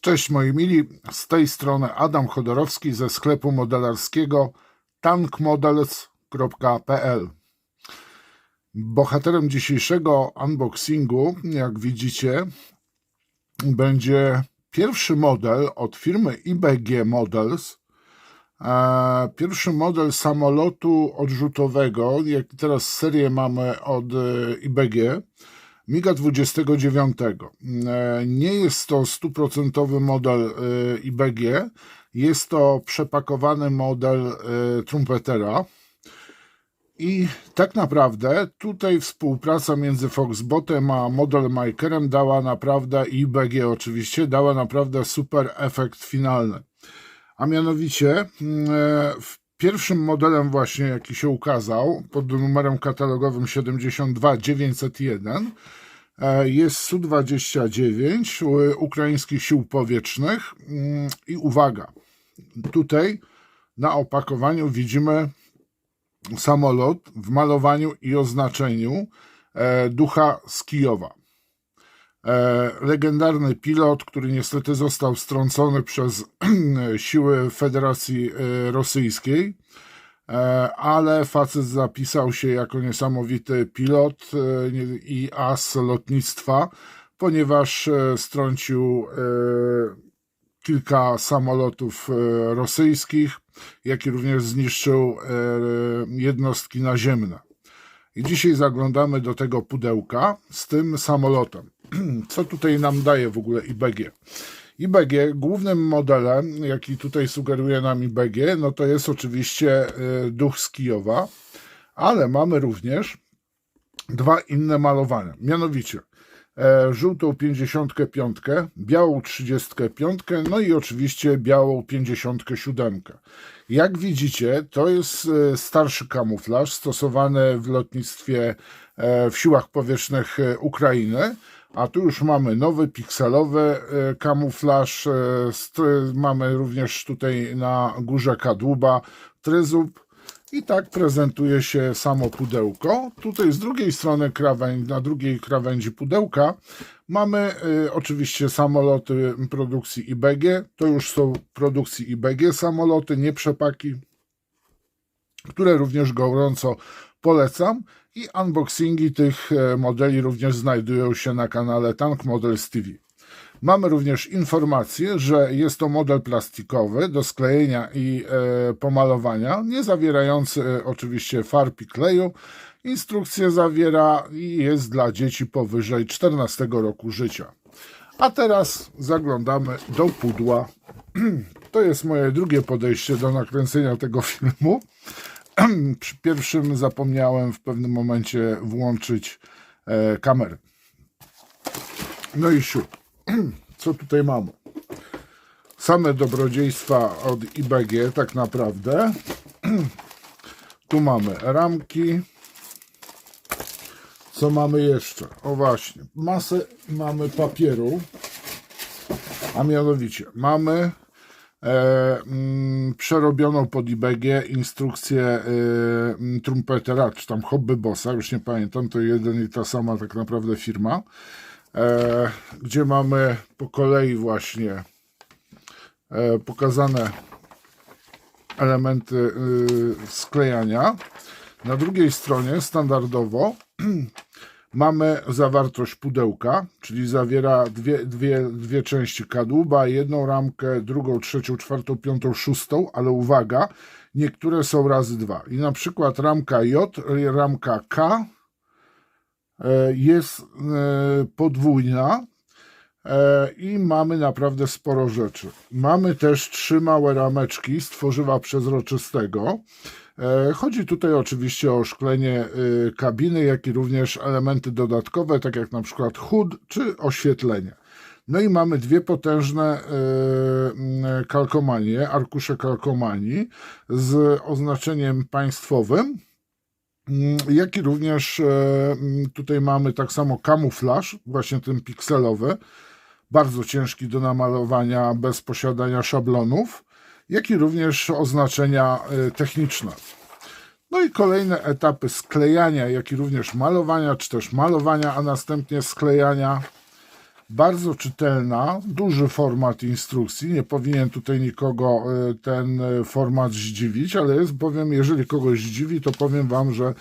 Cześć moi mili, z tej strony Adam Chodorowski ze sklepu modelarskiego tankmodels.pl. Bohaterem dzisiejszego unboxingu, jak widzicie, będzie pierwszy model od firmy IBG Models. Pierwszy model samolotu odrzutowego, jak teraz serię mamy od IBG, MiG-29. Nie jest to 100% model IBG, jest to przepakowany model Trumpetera. I tak naprawdę tutaj współpraca między Foxbotem a Model Makerem dała naprawdę, i IBG oczywiście, dała naprawdę super efekt finalny. A mianowicie pierwszym modelem właśnie, jaki się ukazał pod numerem katalogowym 72901 jest Su-29 ukraińskich sił powietrznych. I uwaga, tutaj na opakowaniu widzimy samolot w malowaniu i oznaczeniu Ducha z Kijowa. Legendarny pilot, który niestety został strącony przez siły Federacji Rosyjskiej, ale facet zapisał się jako niesamowity pilot i as lotnictwa, ponieważ strącił kilka samolotów rosyjskich, jak i również zniszczył jednostki naziemne. I dzisiaj zaglądamy do tego pudełka z tym samolotem. Co tutaj nam daje w ogóle IBG? IBG, głównym modelem, jaki tutaj sugeruje nam IBG, no to jest oczywiście Duch z Kijowa, ale mamy również dwa inne malowania, mianowicie żółtą 55, białą 35, no i oczywiście białą 57. Jak widzicie, to jest starszy kamuflaż stosowany w lotnictwie w siłach powietrznych Ukrainy, a tu już mamy nowy pikselowy kamuflaż, mamy również tutaj na górze kadłuba tryzub. I tak prezentuje się samo pudełko. Tutaj z drugiej strony na drugiej krawędzi pudełka mamy oczywiście samoloty produkcji IBG. To już są produkcji IBG samoloty, nie przepaki, które również gorąco polecam. I unboxingi tych modeli również znajdują się na kanale Tank Models TV. Mamy również informację, że jest to model plastikowy do sklejenia i pomalowania, nie zawierający oczywiście farb i kleju. Instrukcję zawiera i jest dla dzieci powyżej 14 roku życia. A teraz zaglądamy do pudła. To jest moje drugie podejście do nakręcenia tego filmu. Przy pierwszym zapomniałem w pewnym momencie włączyć kamerę. No i siup. Co tutaj mamy? Same dobrodziejstwa od IBG tak naprawdę. Tu mamy ramki. Co mamy jeszcze? O właśnie, masę mamy papieru. A mianowicie mamy przerobioną pod IBG instrukcję Trumpetera, czy tam Hobby Bossa, już nie pamiętam, to jeden i ta sama tak naprawdę firma. Gdzie mamy po kolei właśnie pokazane elementy sklejania. Na drugiej stronie standardowo mamy zawartość pudełka, czyli zawiera dwie części kadłuba, jedną ramkę, drugą, trzecią, czwartą, piątą, szóstą, ale uwaga, niektóre są razy dwa. I na przykład ramka J, ramka K jest podwójna i mamy naprawdę sporo rzeczy. Mamy też 3 małe rameczki z tworzywa przezroczystego. Chodzi tutaj oczywiście o szklenie kabiny, jak i również elementy dodatkowe, tak jak na przykład HUD czy oświetlenie. No i mamy dwie potężne kalkomanie, arkusze kalkomanii z oznaczeniem państwowym. Jak i również tutaj mamy tak samo kamuflaż, właśnie ten pikselowy, bardzo ciężki do namalowania bez posiadania szablonów, jak i również oznaczenia techniczne. No i kolejne etapy sklejania, jak i również malowania, czy też malowania, a następnie sklejania. Bardzo czytelna, duży format instrukcji, nie powinien tutaj nikogo ten format zdziwić, ale jest bowiem, jeżeli kogoś zdziwi, to powiem Wam, że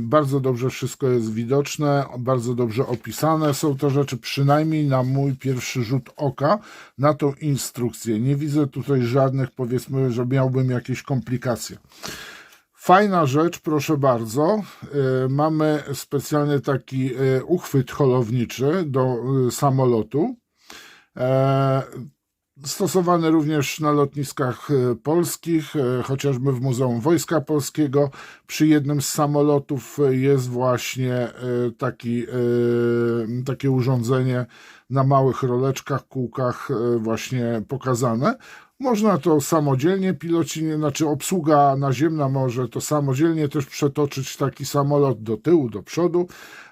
bardzo dobrze wszystko jest widoczne, bardzo dobrze opisane są te rzeczy, przynajmniej na mój pierwszy rzut oka na tą instrukcję. Nie widzę tutaj żadnych, powiedzmy, że miałbym jakieś komplikacje. Fajna rzecz, proszę bardzo. Mamy specjalny taki uchwyt holowniczy do samolotu. Stosowany również na lotniskach polskich, chociażby w Muzeum Wojska Polskiego. Przy jednym z samolotów jest właśnie takie urządzenie na małych roleczkach, kółkach właśnie pokazane. Można to samodzielnie, piloci, znaczy obsługa naziemna może to samodzielnie też przetoczyć taki samolot do tyłu, do przodu,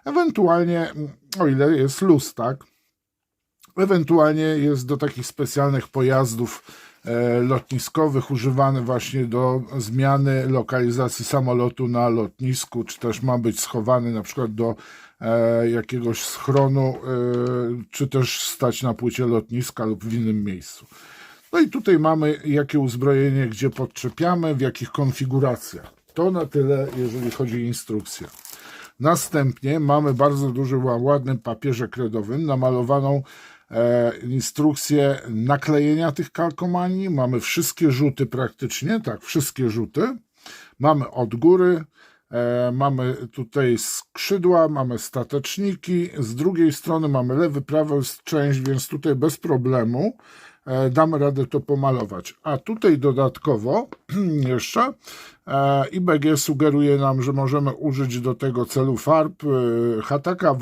ewentualnie, o ile jest luz, tak? Ewentualnie jest do takich specjalnych pojazdów lotniskowych używany właśnie do zmiany lokalizacji samolotu na lotnisku, czy też ma być schowany na przykład do jakiegoś schronu, czy też stać na płycie lotniska lub w innym miejscu. No i tutaj mamy jakie uzbrojenie, gdzie podczepiamy, w jakich konfiguracjach. To na tyle, jeżeli chodzi o instrukcję. Następnie mamy bardzo duży, ładnym papierze kredowym namalowaną instrukcję naklejenia tych kalkomanii. Mamy wszystkie rzuty praktycznie, tak, wszystkie rzuty. Mamy od góry, mamy tutaj skrzydła, mamy stateczniki, z drugiej strony mamy lewy, prawy część, więc tutaj bez problemu damy radę to pomalować. A tutaj dodatkowo jeszcze IBG sugeruje nam, że możemy użyć do tego celu farb Hataka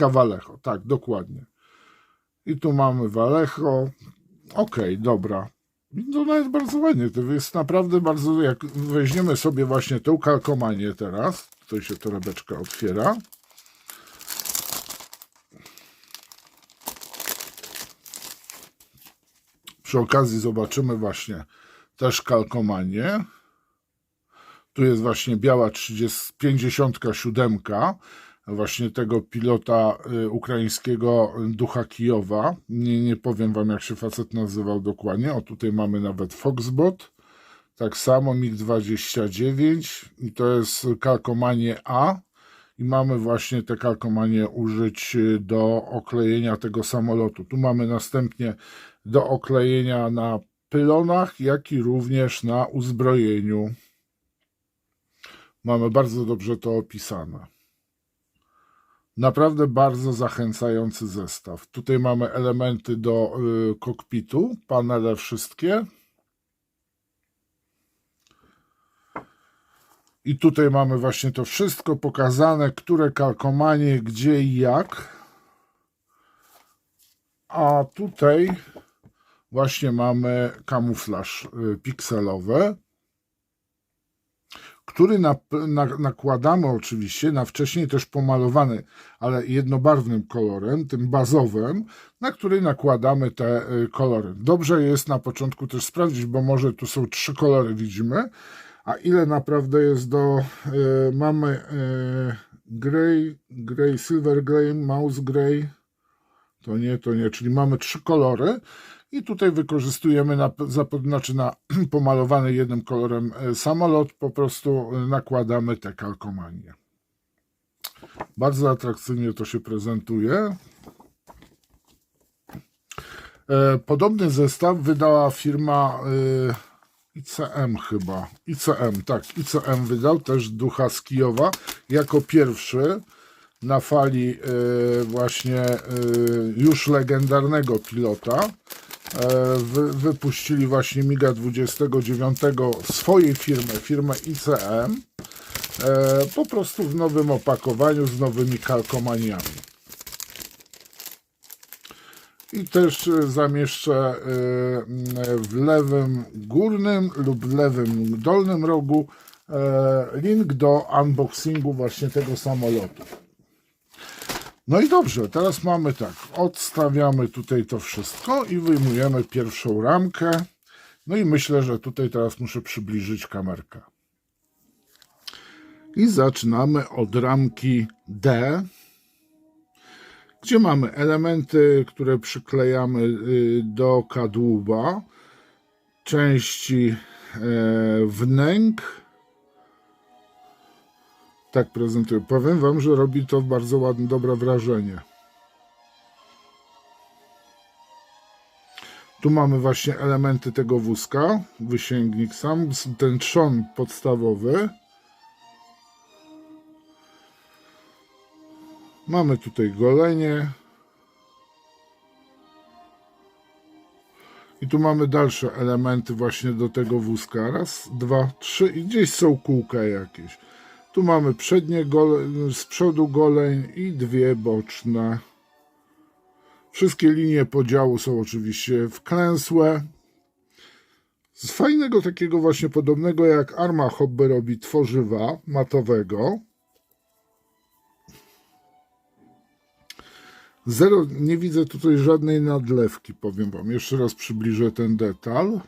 Vallejo, tak, dokładnie. I tu mamy Vallejo. Ok, dobra. To nawet bardzo ładnie. To jest naprawdę bardzo, jak weźmiemy sobie właśnie tą kalkomanię teraz, tutaj się torebeczka otwiera. Przy okazji zobaczymy właśnie też kalkomanię. Tu jest właśnie biała 57 właśnie tego pilota ukraińskiego Ducha Kijowa. Nie powiem Wam, jak się facet nazywał dokładnie. O, tutaj mamy nawet Foxbot. Tak samo MiG-29 i to jest kalkomanie A. I mamy właśnie te kalkomanie użyć do oklejenia tego samolotu. Tu mamy następnie do oklejenia na pylonach, jak i również na uzbrojeniu. Mamy bardzo dobrze to opisane. Naprawdę bardzo zachęcający zestaw. Tutaj mamy elementy do kokpitu, panele wszystkie. I tutaj mamy właśnie to wszystko pokazane, które kalkomanie, gdzie i jak. A tutaj właśnie mamy kamuflaż pikselowy, który nakładamy oczywiście na wcześniej też pomalowany, ale jednobarwnym kolorem, tym bazowym, na który nakładamy te kolory. Dobrze jest na początku też sprawdzić, bo może tu są 3 kolory, widzimy, a ile naprawdę jest do... mamy grey, silver grey, mouse grey, to nie, czyli mamy 3 kolory. I tutaj wykorzystujemy na pomalowany jednym kolorem samolot, po prostu nakładamy te kalkomanie. Bardzo atrakcyjnie to się prezentuje. Podobny zestaw wydała firma ICM chyba. ICM wydał też Ducha z Kijowa jako pierwszy na fali właśnie już legendarnego pilota. Wypuścili właśnie MiG-29 swojej firmy ICM, po prostu w nowym opakowaniu z nowymi kalkomaniami. I też zamieszczę w lewym górnym lub lewym dolnym rogu link do unboxingu właśnie tego samolotu. No i dobrze, teraz mamy tak, odstawiamy tutaj to wszystko i wyjmujemy pierwszą ramkę. No i myślę, że tutaj teraz muszę przybliżyć kamerkę. I zaczynamy od ramki D. gdzie mamy elementy, które przyklejamy do kadłuba, części wnęk. Tak prezentuję. Powiem wam, że robi to bardzo ładne, dobre wrażenie. Tu mamy właśnie elementy tego wózka, wysięgnik sam, ten trzon podstawowy. Mamy tutaj golenie. I tu mamy dalsze elementy właśnie do tego wózka. Raz, dwa, trzy i gdzieś są kółka jakieś. Tu mamy przednie z przodu goleń i dwie boczne. Wszystkie linie podziału są oczywiście wklęsłe. Z fajnego takiego właśnie podobnego jak Arma Hobby robi tworzywa matowego. Zero, nie widzę tutaj żadnej nadlewki, powiem wam. Jeszcze raz przybliżę ten detal.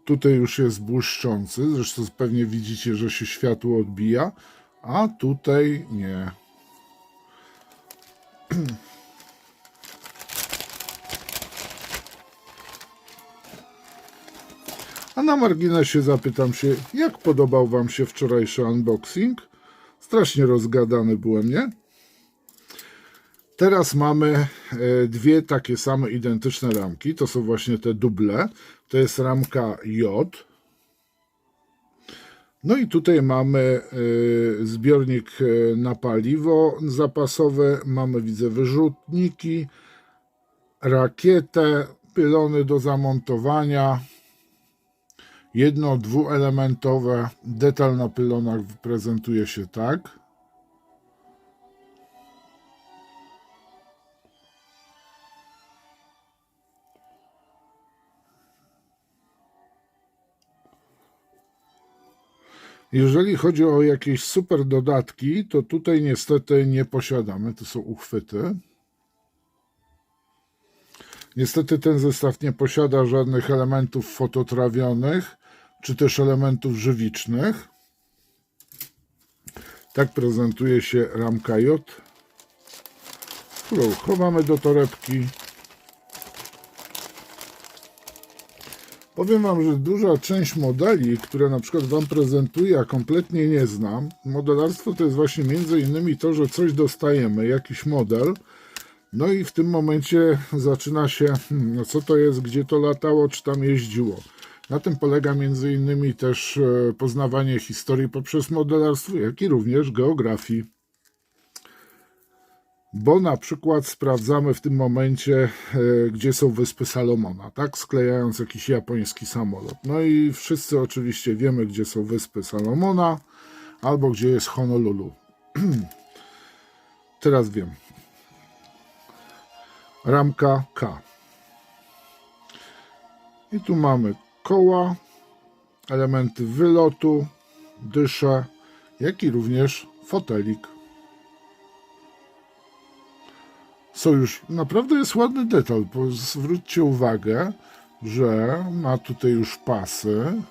Tutaj już jest błyszczący, zresztą pewnie widzicie, że się światło odbija, a tutaj nie. A na marginesie zapytam się, jak podobał wam się wczorajszy unboxing? Strasznie rozgadany byłem, nie? Teraz mamy dwie takie same identyczne ramki. To są właśnie te duble. To jest ramka J. No i tutaj mamy zbiornik na paliwo zapasowe. Mamy, widzę, wyrzutniki, rakietę, pylony do zamontowania. Jedno-, dwuelementowe. Detal na pylonach prezentuje się tak. Jeżeli chodzi o jakieś super dodatki, to tutaj niestety nie posiadamy. To są uchwyty. Niestety ten zestaw nie posiada żadnych elementów fototrawionych, czy też elementów żywicznych. Tak prezentuje się ramka J, którą chowamy do torebki. Powiem wam, że duża część modeli, które na przykład wam prezentuję, a kompletnie nie znam. Modelarstwo to jest właśnie między innymi to, że coś dostajemy, jakiś model. No i w tym momencie zaczyna się, no co to jest, gdzie to latało, czy tam jeździło. Na tym polega między innymi też poznawanie historii poprzez modelarstwo, jak i również geografii. Bo na przykład sprawdzamy w tym momencie, gdzie są wyspy Salomona, tak? Sklejając jakiś japoński samolot. No i wszyscy oczywiście wiemy, gdzie są wyspy Salomona, albo gdzie jest Honolulu. Teraz wiem. Ramka K. I tu mamy koła, elementy wylotu, dysze, jak i również fotelik. Są już, naprawdę jest ładny detal, bo zwróćcie uwagę, że ma tutaj już pasy.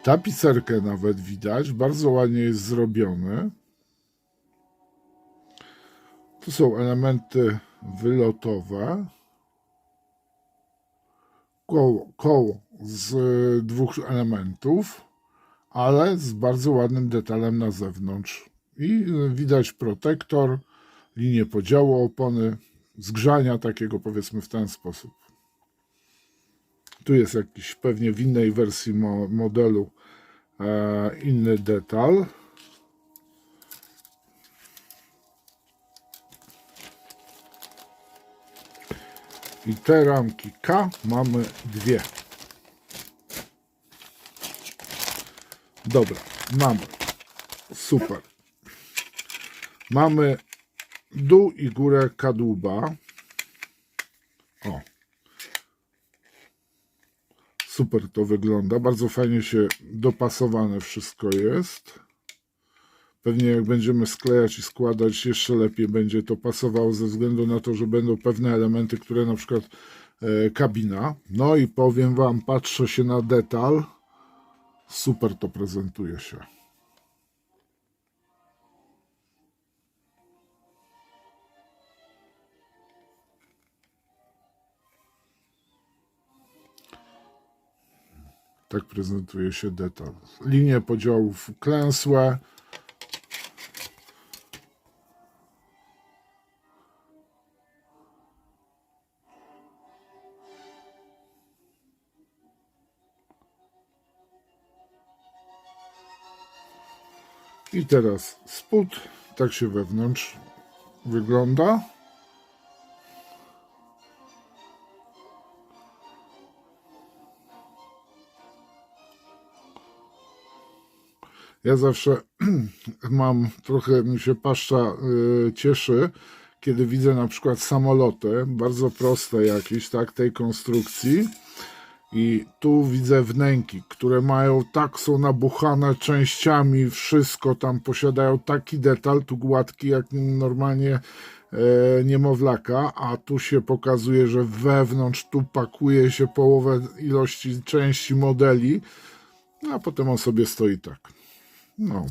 Tapicerkę nawet widać, bardzo ładnie jest zrobiony. Tu są elementy wylotowe. Koło z dwóch elementów, ale z bardzo ładnym detalem na zewnątrz. I widać protektor, linię podziału opony, zgrzania takiego, powiedzmy w ten sposób. Tu jest jakiś pewnie w innej wersji modelu inny detal. I te ramki K mamy dwie. Dobra, mamy. Super. Mamy dół i górę kadłuba. O. Super to wygląda. Bardzo fajnie się dopasowane wszystko jest. Pewnie jak będziemy sklejać i składać, jeszcze lepiej będzie to pasowało ze względu na to, że będą pewne elementy, które na przykład kabina. No i powiem wam, patrzę się na detal. Super to prezentuje się. Tak prezentuje się detal. Linie podziałów klęsłe. I teraz spód, tak się wewnątrz wygląda. Ja zawsze mam, trochę mi się paszcza cieszy, kiedy widzę na przykład samoloty, bardzo proste jakieś, tak, tej konstrukcji. I tu widzę wnęki, które mają, tak są nabuchane częściami, wszystko tam posiadają taki detal, tu gładki jak normalnie niemowlaka, a tu się pokazuje, że wewnątrz tu pakuje się połowę ilości części modeli, a potem on sobie stoi tak. No,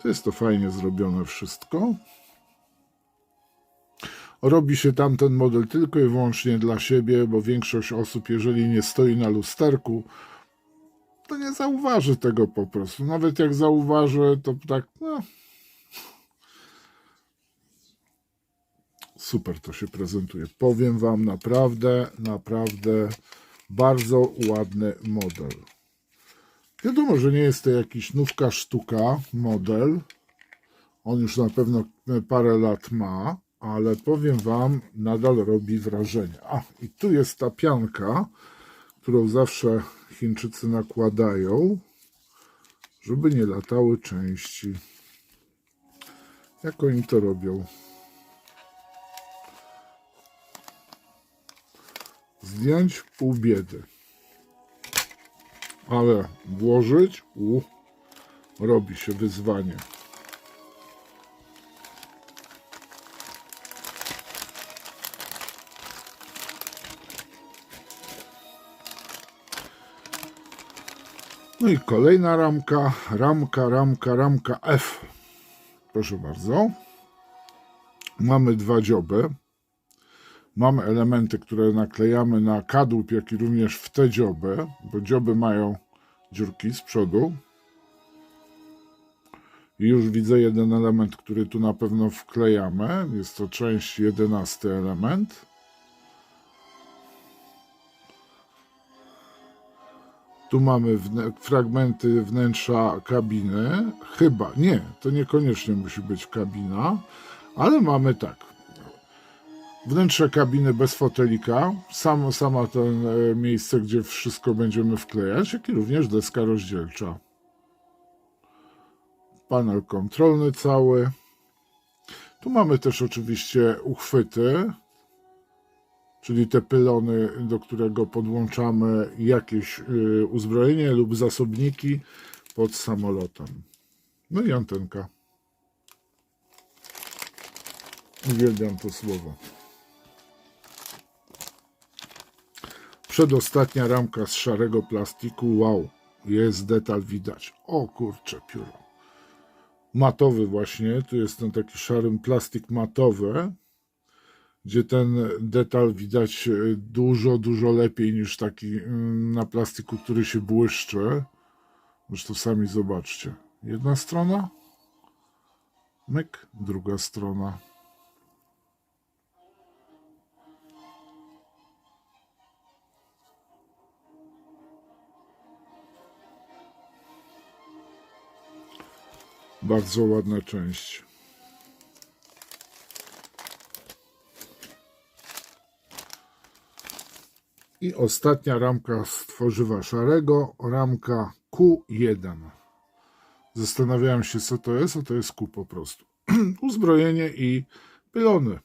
to jest to fajnie zrobione wszystko. Robi się tamten model tylko i wyłącznie dla siebie, bo większość osób, jeżeli nie stoi na lusterku, to nie zauważy tego po prostu. Nawet jak zauważy, to tak, no. Super to się prezentuje. Powiem wam, naprawdę bardzo ładny model. Wiadomo, że nie jest to jakiś nówka sztuka model. On już na pewno parę lat ma, ale powiem wam, nadal robi wrażenie. A, i tu jest ta pianka, którą zawsze Chińczycy nakładają, żeby nie latały części. Jak oni to robią? Zdjąć pół biedy. Ale włożyć, robi się wyzwanie. No i kolejna ramka F. Proszę bardzo. Mamy dwa dzioby. Mamy elementy, które naklejamy na kadłub, jak i również w te dzioby, bo dzioby mają dziurki z przodu. I już widzę jeden element, który tu na pewno wklejamy. Jest to część 11 element. Tu mamy fragmenty wnętrza kabiny. Chyba, nie, to niekoniecznie musi być kabina, ale mamy tak. Wnętrze kabiny bez fotelika, sama to miejsce, gdzie wszystko będziemy wklejać, jak i również deska rozdzielcza. Panel kontrolny cały. Tu mamy też oczywiście uchwyty, czyli te pylony, do którego podłączamy jakieś uzbrojenie lub zasobniki pod samolotem. No i antenka. Uwielbiam to słowo. Przedostatnia ramka z szarego plastiku. Wow, jest detal widać. O kurczę, pióro. Matowy właśnie, tu jest ten taki szary plastik matowy, gdzie ten detal widać dużo lepiej niż taki na plastiku, który się błyszczy. Zresztą sami zobaczcie. Jedna strona, myk, druga strona. Bardzo ładna część. I ostatnia ramka z tworzywa szarego, ramka Q1. Zastanawiałem się, co to jest, a to jest Q po prostu. Uzbrojenie i pylony.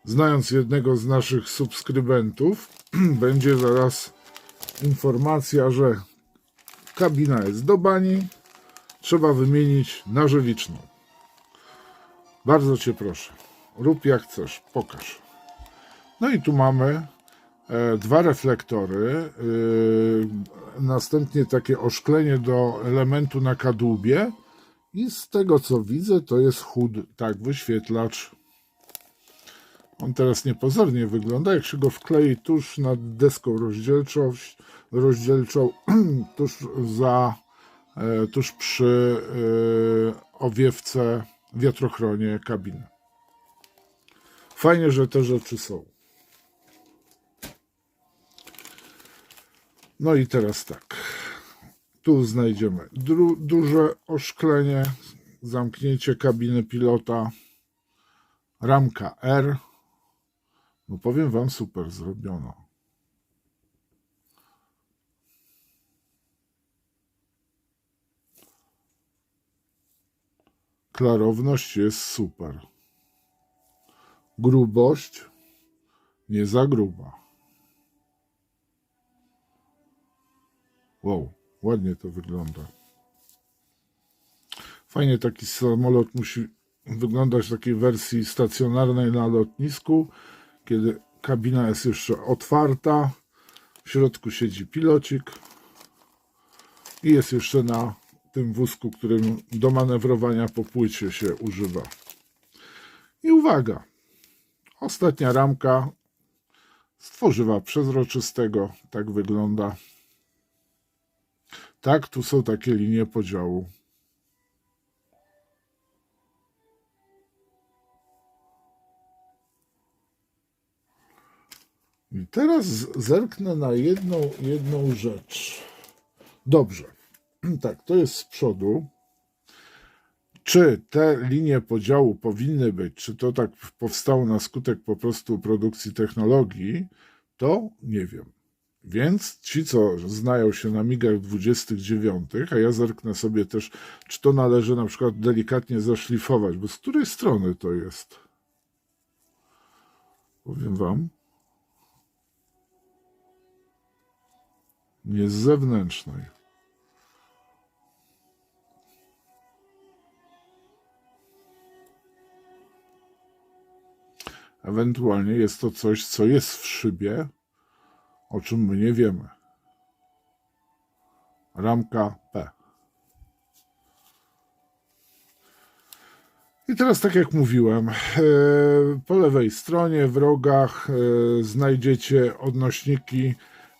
Znając jednego z naszych subskrybentów, będzie zaraz informacja, że kabina jest do bani, trzeba wymienić na żyliczną. Bardzo Cię proszę, rób jak chcesz, pokaż. No i tu mamy dwa reflektory, następnie takie oszklenie do elementu na kadłubie i z tego co widzę to jest HUD, tak, wyświetlacz. On teraz niepozornie wygląda, jak się go wklei tuż nad deską rozdzielczą tuż przy owiewce wiatrochronie kabiny. Fajnie, że te rzeczy są. No i teraz tak. Tu znajdziemy duże oszklenie, zamknięcie kabiny pilota, ramka R. No powiem Wam, super zrobiono. Klarowność jest super. Grubość nie za gruba. Wow, ładnie to wygląda. Fajnie taki samolot musi wyglądać w takiej wersji stacjonarnej na lotnisku, kiedy kabina jest jeszcze otwarta, w środku siedzi pilocik i jest jeszcze na tym wózku, którym do manewrowania po płycie się używa. I uwaga, ostatnia ramka z tworzywa przezroczystego, tak wygląda. Tak, tu są takie linie podziału. I teraz zerknę na jedną rzecz. Dobrze. Tak, to jest z przodu. Czy te linie podziału powinny być, czy to tak powstało na skutek po prostu produkcji technologii, to nie wiem. Więc ci, co znają się na MiG-ach 29, a ja zerknę sobie też, czy to należy na przykład delikatnie zaszlifować, bo z której strony to jest? Powiem Wam. Nie z zewnętrznej. Ewentualnie jest to coś, co jest w szybie, o czym my nie wiemy. Ramka P. I teraz, tak jak mówiłem, po lewej stronie w rogach znajdziecie odnośniki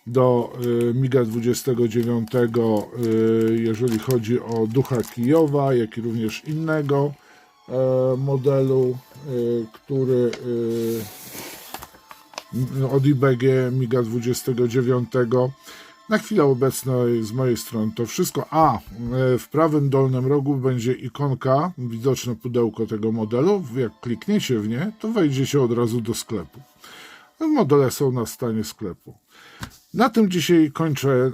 do MiG-a 29, jeżeli chodzi o Ducha Kijowa, jak i również innego modelu, który od IBG MiG-a 29. Na chwilę obecną z mojej strony to wszystko. A w prawym dolnym rogu będzie ikonka, widoczne pudełko tego modelu. Jak klikniecie w nie, to wejdziecie od razu do sklepu. Modele są na stanie sklepu. Na tym dzisiaj kończę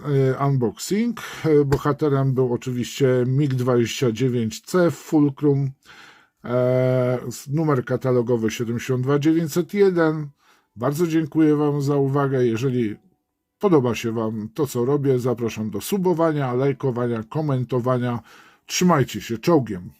unboxing. Bohaterem był oczywiście MiG-29C Fulcrum, numer katalogowy 72901. Bardzo dziękuję Wam za uwagę. Jeżeli podoba się Wam to, co robię, zapraszam do subowania, lajkowania, komentowania. Trzymajcie się, czołgiem.